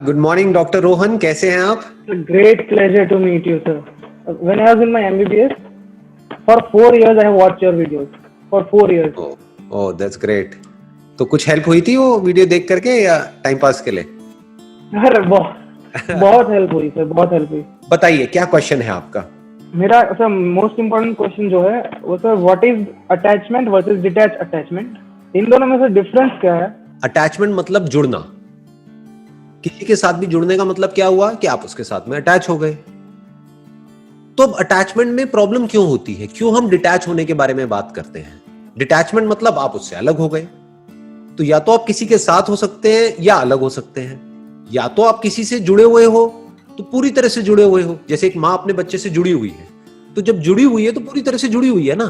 Good morning doctor Rohan, कैसे हैं आप? Great pleasure to meet you, sir. When I was in my MBBS, for 4 years I have watched your videos. For 4 years. Oh that's great. तो कुछ help हुई थी वो video देख करके या टाइम पास के लिए? अरे बहुत हेल्प हुई सर, बहुत हेल्प हुई। बताइए क्या क्वेश्चन है आपका? मेरा सर मोस्ट इम्पोर्टेंट क्वेश्चन जो है वो sir, what is attachment versus detach attachment? इन दोनों में सर डिफरेंस क्या है? अटैचमेंट मतलब जुड़ना। किसी के साथ भी जुड़ने का मतलब क्या हुआ कि आप उसके साथ में अटैच हो गए। तो अब अटैचमेंट में प्रॉब्लम क्यों होती है, क्यों हम डिटैच होने के बारे में बात करते हैं? डिटैचमेंट मतलब आप उससे अलग हो गए। तो या तो आप किसी के साथ हो सकते हैं या अलग हो सकते हैं, या तो आप किसी से जुड़े हुए हो तो पूरी तरह से जुड़े हुए हो। जैसे एक माँ अपने बच्चे से जुड़ी हुई है, तो जब जुड़ी हुई है तो पूरी तरह से जुड़ी हुई है ना।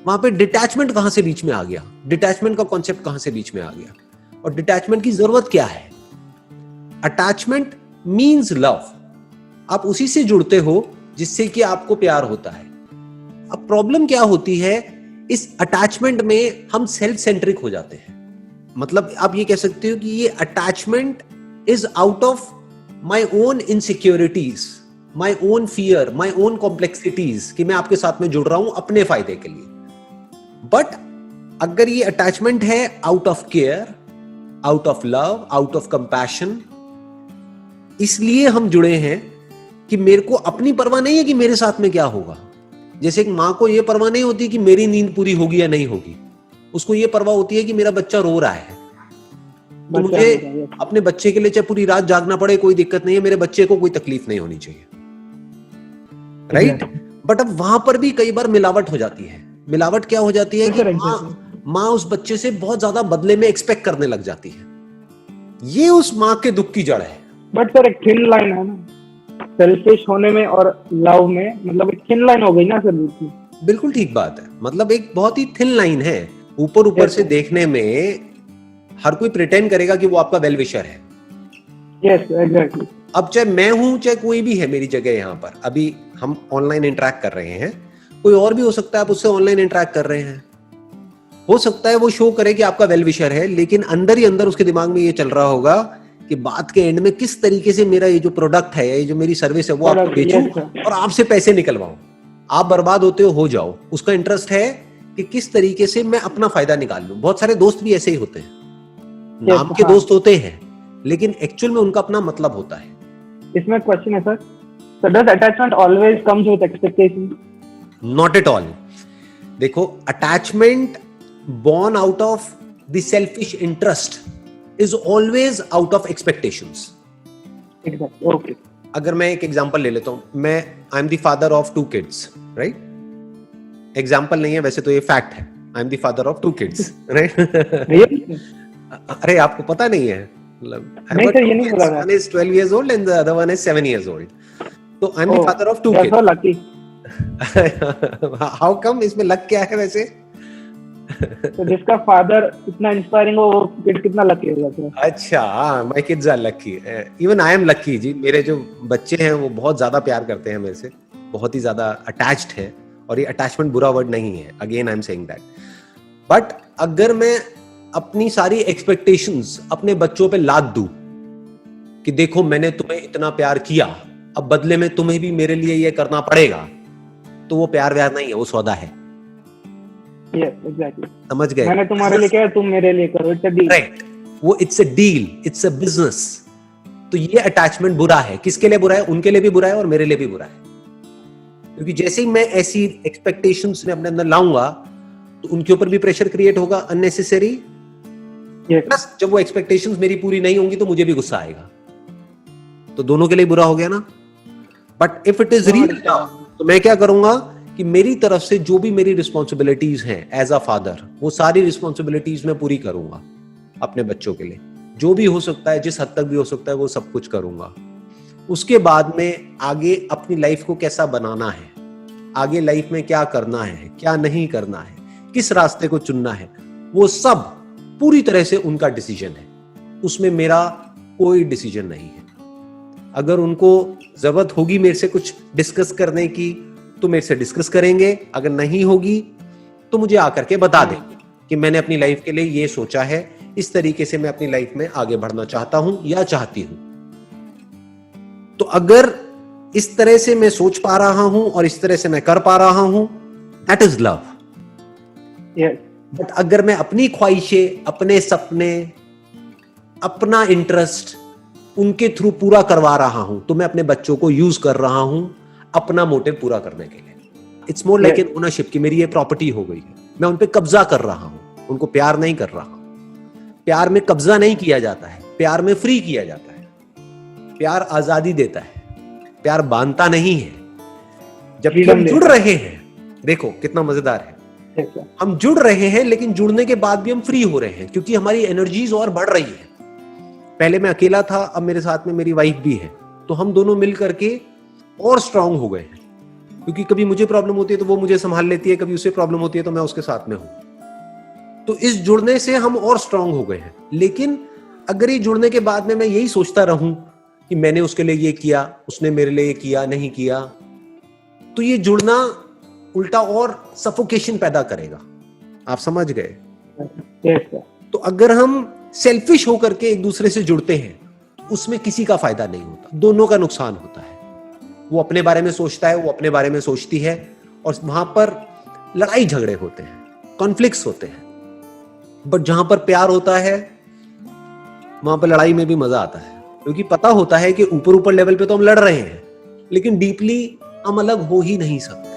वहां पे डिटैचमेंट कहां से बीच में आ गया? डिटैचमेंट का कॉन्सेप्ट कहां से बीच में आ गया? और डिटैचमेंट की जरूरत क्या है? Attachment means love. आप उसी से जुड़ते हो जिससे कि आपको प्यार होता है। अब प्रॉब्लम क्या होती है, इस अटैचमेंट में हम सेल्फ सेंट्रिक हो जाते हैं। मतलब आप ये कह सकते हो कि ये attachment is out of my own insecurities, my own fear, my own complexities, कि मैं आपके साथ में जुड़ रहा हूं अपने फायदे के लिए। बट अगर ये अटैचमेंट है out of care, out of love, out of compassion, इसलिए हम जुड़े हैं कि मेरे को अपनी परवाह नहीं है कि मेरे साथ में क्या होगा। जैसे एक माँ को यह परवाह नहीं होती कि मेरी नींद पूरी होगी या नहीं होगी, उसको यह परवाह होती है कि मेरा बच्चा रो रहा है, तो मुझे अपने बच्चे के लिए चाहे पूरी रात जागना पड़े कोई दिक्कत नहीं है, मेरे बच्चे को कोई तकलीफ नहीं होनी चाहिए, राइट? बट अब वहां पर भी कई बार मिलावट हो जाती है। मिलावट क्या हो जाती है कि माँ उस बच्चे से बहुत ज्यादा बदले में एक्सपेक्ट करने लग जाती है। ये उस माँ के दुख की जड़ है। बट सर एक थिन लाइन है ना, सेल्फिश होने में और लव में, मतलब एक थिन लाइन हो गई ना सर। बिल्कुल ठीक बात है, मतलब एक बहुत ही थिन लाइन है। ऊपर ऊपर से देखने में हर कोई प्रिटेंड करेगा कि वो आपका वेल विशर है। Yes exactly. अब चाहे मैं हूं चाहे कोई भी है मेरी जगह, यहाँ पर अभी हम ऑनलाइन इंटरेक्ट कर रहे हैं, कोई और भी हो सकता है आप उससे ऑनलाइन इंटरेक्ट कर रहे हैं, हो सकता है वो शो करे कि आपका वेल विशर है, लेकिन अंदर ही अंदर उसके दिमाग में ये चल रहा होगा कि बात के एंड में किस तरीके से मेरा ये जो प्रोडक्ट है, ये जो मेरी सर्विस है, वो आपको बेचूं और आपसे पैसे निकलवाऊं। आप बर्बाद होते हो जाओ। उसका इंटरेस्ट है कि किस तरीके से मैं अपना फायदा निकाल लूं। बहुत सारे दोस्त भी ऐसे ही होते हैं, नाम के दोस्त होते हैं, लेकिन एक्चुअल में उनका अपना मतलब होता है। इसमें क्वेश्चन है sir, so does attachment always comes with expectation? Not at all. देखो, attachment born out of the selfish interest is always out of expectations. Exactly. Okay. अगर मैं एक एग्जांपल ले लेता हूं, मैं I am the father of 2 kids, right? Example नहीं है वैसे तो, ये फैक्ट है। I am the father of 2 kids, right? अरे आपको पता नहीं है? नहीं सर, ये नहीं बोला था। One is 12 years old and the other one is 7 years old. तो I am the father of 2 kids. That's so lucky. How come? इसमें लक क्या है वैसे? तो जिसका फादर इतना इंस्पायरिंग हो, वो किड कितना लकी होगा सर? अच्छा, my kids are lucky. Even I am lucky जी। मेरे जो बच्चे हैं वो बहुत ज्यादा प्यार करते हैं मेरे से, बहुत ही ज्यादा अटैच्ड है। और ये अटैचमेंट बुरा वर्ड नहीं है, again I am saying that. But अगर मैं अपनी सारी एक्सपेक्टेशंस अपने बच्चों पे लाद दूं कि देखो मैंने तुम्हें इतना प्यार किया, अब बदले में तुम्हें भी मेरे लिए ये करना पड़ेगा, तो वो प्यार व्यार नहीं है, वो सौदा है। Yes, exactly. समझ गए? मैंने तुम्हारे लिए किया, तुम मेरे लिए करो। It's a deal. राइट, वो it's a deal, it's a business. तो ये अटैचमेंट बुरा है। किसके लिए बुरा है? उनके लिए भी बुरा है और मेरे लिए भी बुरा है। क्योंकि जैसे ही मैं ऐसी एक्सपेक्टेशंस में अपने अंदर लाऊंगा तो उनके ऊपर भी प्रेशर क्रिएट होगा अननेसेसरी। प्लस जब वो एक्सपेक्टेशंस मेरी पूरी नहीं होंगी तो मुझे भी गुस्सा आएगा, तो दोनों के लिए बुरा हो गया ना। But if it is real तो मैं क्या करूंगा कि मेरी तरफ से जो भी मेरी रिस्पॉन्सिबिलिटीज हैं एज अ फादर, वो सारी रिस्पॉन्सिबिलिटीज मैं पूरी करूंगा अपने बच्चों के लिए। जो भी हो सकता है, जिस हद तक भी हो सकता है, वो सब कुछ करूंगा। उसके बाद में आगे अपनी लाइफ को कैसा बनाना है, आगे लाइफ में क्या करना है, क्या नहीं करना है, किस रास्ते को चुनना है, वो सब पूरी तरह से उनका डिसीजन है। उसमें मेरा कोई डिसीजन नहीं है। अगर उनको जरूरत होगी मेरे से कुछ डिस्कस करने की तो मेरे से डिस्कस करेंगे, अगर नहीं होगी तो मुझे आकर के बता देंगे कि मैंने अपनी लाइफ के लिए ये सोचा है, इस तरीके से मैं अपनी लाइफ में आगे बढ़ना चाहता हूं या चाहती हूं। तो अगर इस तरह से मैं सोच पा रहा हूं और इस तरह से मैं कर पा रहा हूं, that is love. Yes. But अगर मैं अपनी ख्वाहिशें, अपने सपने, अपना इंटरेस्ट उनके थ्रू पूरा करवा रहा हूं, तो मैं अपने बच्चों को यूज कर रहा हूं अपना मोटिव पूरा करने के लिए। It's more like an ownership कि मेरी ये प्रॉपर्टी हो गई है, मैं उन पे कब्जा कर रहा हूं, उनको प्यार नहीं कर रहा हूं। प्यार में कब्जा नहीं किया जाता है, प्यार में फ्री किया जाता है। प्यार आजादी देता है, प्यार बांधता नहीं है। जब हम जुड़ रहे हैं, देखो कितना मजेदार है, Yes, sir. हम जुड़ रहे हैं लेकिन जुड़ने के बाद भी हम फ्री हो रहे हैं क्योंकि हमारी एनर्जीज और बढ़ रही है। पहले मैं अकेला था, अब मेरे साथ में मेरी वाइफ भी है, तो हम दोनों मिल करके और स्ट्रांग हो गए हैं। क्योंकि कभी मुझे प्रॉब्लम होती है तो वो मुझे संभाल लेती है, कभी उसे प्रॉब्लम होती है तो मैं उसके साथ में हूं। तो इस जुड़ने से हम और स्ट्रांग हो गए हैं। लेकिन अगर ये जुड़ने के बाद में मैं यही सोचता रहूं कि मैंने उसके लिए ये किया, उसने मेरे लिए ये किया, नहीं किया, तो ये जुड़ना उल्टा और सफोकेशन पैदा करेगा। आप समझ गए? Yes, sir. तो अगर हम सेल्फिश होकर के एक दूसरे से जुड़ते हैं तो उसमें किसी का फायदा नहीं होता, दोनों का नुकसान होता है। वो अपने बारे में सोचता है, वो अपने बारे में सोचती है, और वहां पर लड़ाई झगड़े होते हैं, कॉन्फ्लिक्ट्स होते हैं। बट जहां पर प्यार होता है वहां पर लड़ाई में भी मजा आता है, क्योंकि पता होता है कि ऊपर ऊपर लेवल पे तो हम लड़ रहे हैं लेकिन डीपली हम अलग हो ही नहीं सकते।